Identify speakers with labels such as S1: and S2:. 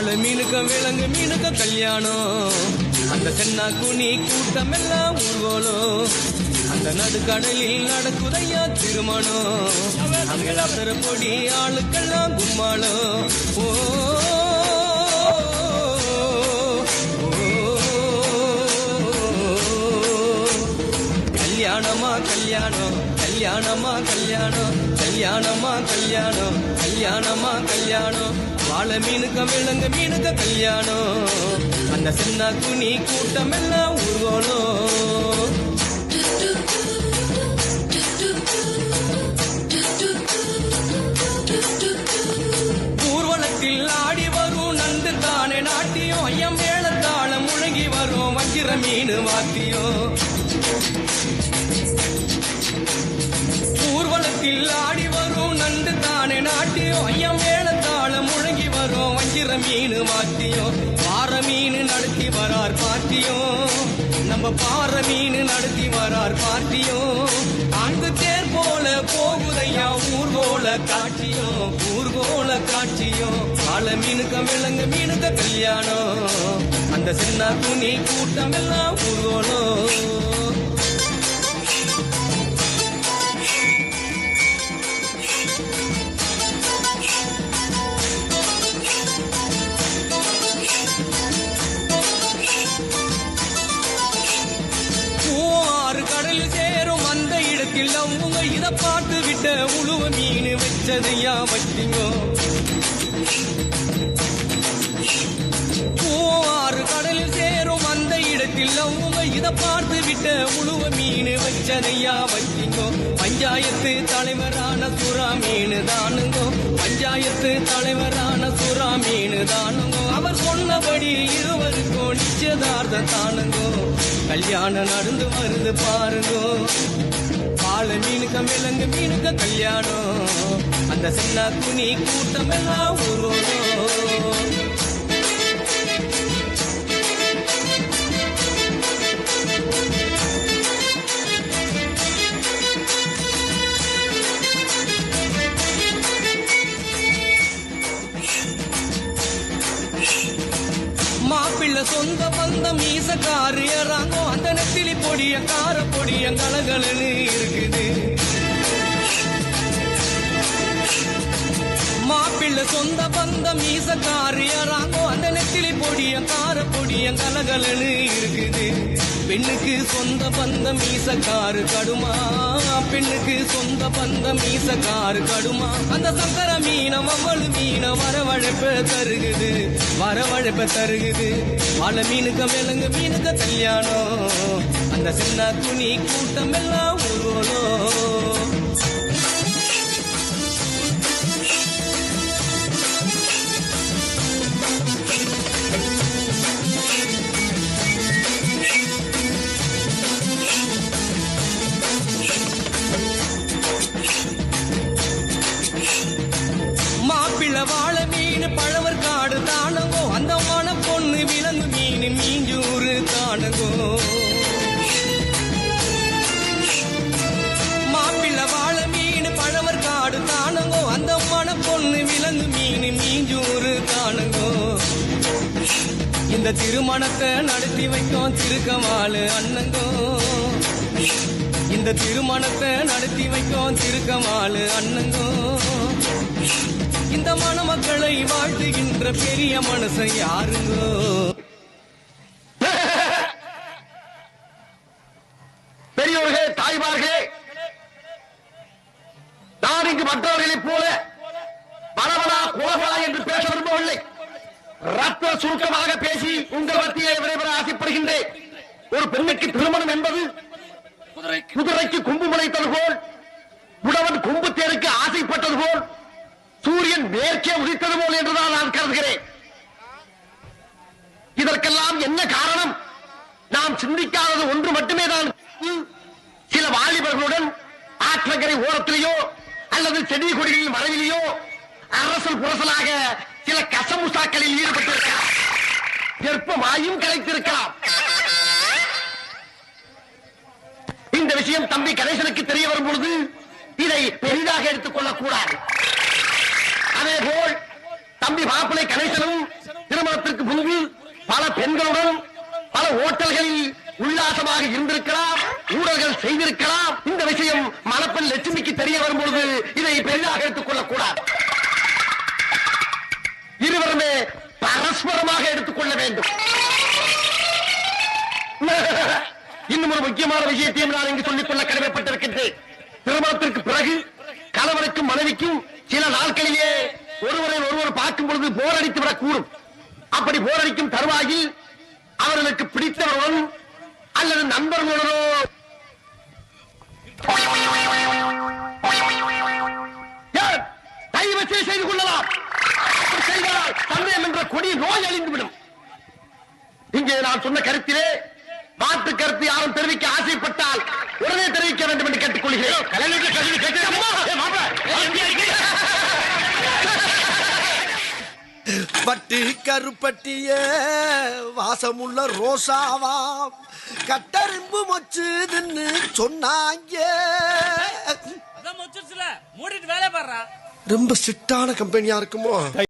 S1: வாழை மீனுக்க விலங்கு மீனுக்க கல்யாணம் அந்த தென்னா குனி கூட்டம் எல்லாம் ஊர்வலம் அந்த நடுக்கடலில் நடக்குதையா திருமணம் அங்க பொடி ஆளுக்கெல்லாம் கும்மாளம் ஓ கல்யாணமா கல்யாணம் கல்யாணமா கல்யாணம் கல்யாணமா கல்யாணம் கல்யாணமா கல்யாணம் வாழை மீனுக்க விலங்கு மீனுக்க கல்யாணம் அந்த சின்ன குனி கூட்டம் எல்லாம் ஊர்வலம் ஊர்வலத்தில் ஆடி வரும் நண்டு தானே நாட்டியம் ஐயம் மேளத்தாளம் முழங்கி வரும் வஞ்சிர மீன் வாத்தியம் ஊர்வலத்தில் ஆடி வரும் நண்டு தானே நாட்டியம் ஐயம் மேளத்தாளம் முழங்கி வரும் வஞ்சிர மீன் வாத்தியம் பாற மீன் நடத்தி வரார் பாட்டியம் நம்ம பாற மீன் நடத்தி வரார் பாட்டியம் அங்கு தேர் போல போகுதையா ஊர்கோல காட்சியும் ஊர்கோல காட்சியும் வாழை மீனுக்க விலங்கு மீனுக்க கல்யாணம் அந்த சின்ன துணி கூட்டம் எல்லாம் ஊர்கோலம் அவங்க இத பார்த்து விட்ட உழுவ மீன் வச்சதையா வச்சிங்கோ ஆறு கடலில் சேரும் அந்த இடத்தில் அவங்க இத பார்த்து விட்ட உழுவ மீன் வச்சதையா வச்சிங்கோ பஞ்சாயத்து தலைவரான சுறா மீன் தானுங்கோ பஞ்சாயத்து தலைவரான சுறா மீன் தானுங்கோ அவர் சொன்னபடி இருவருக்கும் நிச்சயதார்த்தம் தானுங்கோ கல்யாணம் நடந்து வருது பாருங்கோ வாழை மீனுக்க விலங்கு மீனுக்க கல்யாணம் அந்த சின்ன துணி கூட்டம் எல்லாம் ஊர்வலம் மாப்பிள்ள சொந்த பந்தம் மீசக்காரு ஏறாங்கோ அந்த நெத்திலி பொடிய கார பொடிய கலகலன்னு இருக்குது மாப்பிள்ள சொந்த பந்தம் மீசக்காரு ஏறாங்கோ அந்த நெத்திலி பொடிய கார பொடிய கலகலன்னு இருக்குது பெண்ணுக்கு சொந்த பந்தம் மீசக்காரு கடுமா பெண்ணுக்கு சொந்த பந்தம் மீசக்காரு கடுமா அந்த சங்கர மீனம் அவ்வளவு மீனம் வரவழைப்ப தருகுது வரவழைப்ப தருகுது வாழை மீனுக்க விலங்கு மீனுக்க கல்யாணம் அந்த சின்ன துணி கூட்டம் எல்லாம் ஊர்வலம் வாழை மீன் பழவர் காடு தானங்கோ அந்த மன பொண்ணு விலங்கு மீன் மீஞ்சூறு தானங்கோ மாப்பிள்ள வாழை மீன் பழவர் காடு தானங்கோ அந்த மன பொண்ணு விலங்கு மீன் மீஞ்சூறு தானங்கோ இந்த திருமணத்தை நடத்தி வைக்கும் திருக்கமாலு அண்ணங்கோ இந்த திருமணத்தை நடத்தி வைக்கும் திருக்கமாலு அண்ணங்கோ இந்த மணமக்களை வாழ்த்துகின்ற பெரிய மனசை யாருங்கோ
S2: பெரியோர்களே தாய்மார்களே நான் இங்கு மற்றவர்களைப் போல பரவலா கோபலா என்று பேச விரும்பவில்லை ரத்த சுருக்கமாக பேசி உங்கள் மத்தியே விரைவர ஆசைப்படுகின்றேன் ஒரு பெண்ணுக்கு திருமணம் என்பது குதிரைக்கு கொம்பு முளைத்தது போல் உழவன் கொம்பு தேருக்கு ஆசைப்பட்டது போல் சூரியன் மேற்கே உதித்தது போல் என்றுதான் நான் கருதுகிறேன் இதற்கெல்லாம் என்ன காரணம் நாம் சிந்திக்காதது ஒன்று மட்டுமே தான் சில வாலிபர்களுடன் ஆற்றங்கரை ஓரத்திலேயோ அல்லது செடி கொடிகளின் மறைவிலேயோ அரசல் புரசலாக சில கசமுசாக்களில் ஈடுபட்டிருக்கலாம் கர்ப்பமாயும் கலைத்திருக்கலாம் இந்த விஷயம் தம்பி கணேசனுக்கு தெரிய வரும் பொழுது இதை பெரிதாக எடுத்துக் கொள்ளக்கூடாது அதேபோல் தம்பி மாப்பிள்ளை கணேசனும் திருமண திருமணத்திற்கு முன்பு பல பெண்களுடன் பல ஓட்டல்களில் உல்லாசமாக இருந்திருக்கலாம், ஊழல்கள் செய்திருக்கலாம். இந்த விஷயம் மணப்பெண் லட்சுமிக்கு தெரிய வரும்பொழுது இதை பெரிதாக எடுத்துக் கொள்ளக்கூடாது. இருவருமே பரஸ்பரமாக எடுத்துக் கொள்ள வேண்டும். இன்னும் ஒரு முக்கியமான விஷயத்தையும் நான் இங்கு சொல்லிக் கொள்ள கடமைப்பட்டிருக்கின்றேன். திருமணத்திற்கு பிறகு கணவனுக்கும் மனைவிக்கும் சில நாட்களிலே ஒருவர் பார்க்கும் பொழுது போர் அடித்து விடக்கூடும். அப்படி போர் அடிக்கும் தருவாயில் அவர்களுக்கு பிடித்தவருடன் அல்லது நண்பர்களுடனோ கைவசை செய்து கொள்ளலாம். செய்தால் சந்தேகம் என்ற கொடிய நோய் அழிந்துவிடும். இங்கே நான் சொன்ன கருத்திலே மாற்று கருத்து யாரும் தெரிவிக்க ஆசைப்பட்டால் உடனே தெரிவிக்க வேண்டும் என்று கேட்டுக்கொள்கிறேன்.
S3: பட்டு கருப்பட்டிய வாசமுள்ள ரோசாவா கட்டரும்பு மொச்சுதுன்னு சொன்னாங்க.
S4: மூடிட்டு வேலை பாடுறா.
S3: ரொம்ப ஸ்ட்ரிக்டான கம்பெனியா இருக்குமோ?